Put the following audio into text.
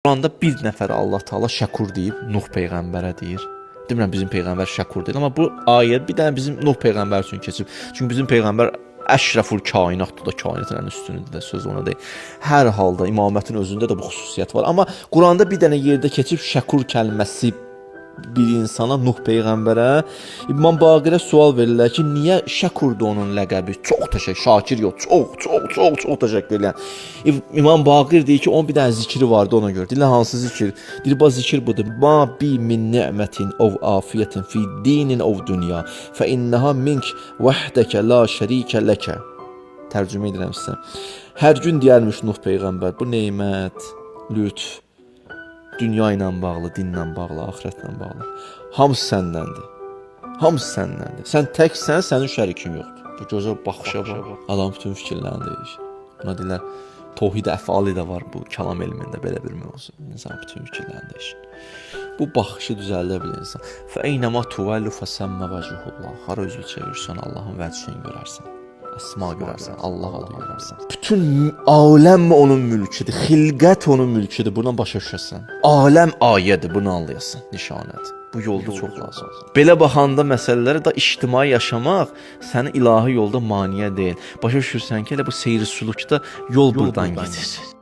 Quranda bir nəfər Allah Taala şəkur deyib, Nuh peyğəmbərə deyir. Demirəm bizim peyğəmbər şəkur deyil, amma bu ayə bir dənə bizim Nuh peyğəmbər üçün keçib. Çünki bizim peyğəmbər əşrəful kainatdır da, kainatın ən üstünüdür də, söz ona deyil. Hər halda imamətin özündə də bu xüsusiyyət var. Amma Quranda bir dənə yerdə keçib şəkur kəlməsi bir insana, Nuh peyğəmbərə. İmam Baqirə sual verirlər ki, niyə şəkurdur onun ləqəbi? Çox təşəkkür, Şakir yox, çox təşəkkür edirəm. İmam Baqir deyir ki, onun bir dənə zikri vardı ona görə. Deyirlər, hansı zikir? Deyir, bu zikir budur. Ma bi min ni'mətin ov afiyyətin fi dinin ov dünya fə innəha mink vəhdəkə la şərikə ləkə. Tərcümə edirəm sizə. Hər gün deyərmiş Nuh peyğəmbər, bu neymət, lütf, dünya ilə bağlı, dinlə bağlı, axirətlə bağlı. Hamısı səndəndir. Hamısı səndəndir. Sən təksən, sənin şərikin yoxdur. Bu gözəl baxışa bax. Adam bütün fikirlərini deyir. Buna deyirlər, tohid əfali də var bu kəlam elmində, belə bir mövzu. İnsan bütün fikirlərini deyir. Bu baxışı düzəldə bilir insan. Fə eynəmə tuvallu fəsəmmə vəcihullah. Hara üzü çevirsən, Allahın vəcihini görərsən. Əsma görərsən, Allah adı görərsən. Bütün aləm onun mülküdür, xilqət onun mülküdür. Buradan başa düşəsən. Aləm ayədir, bunu anlayasan, nişanədir. Bu yolda çox lazımdır. Belə baxanda məsələlərə də ictimai yaşamaq səni ilahi yolda maneə deyil. Başa düşürsən ki, elə bu seyr-sülükdə yol buradan gedir.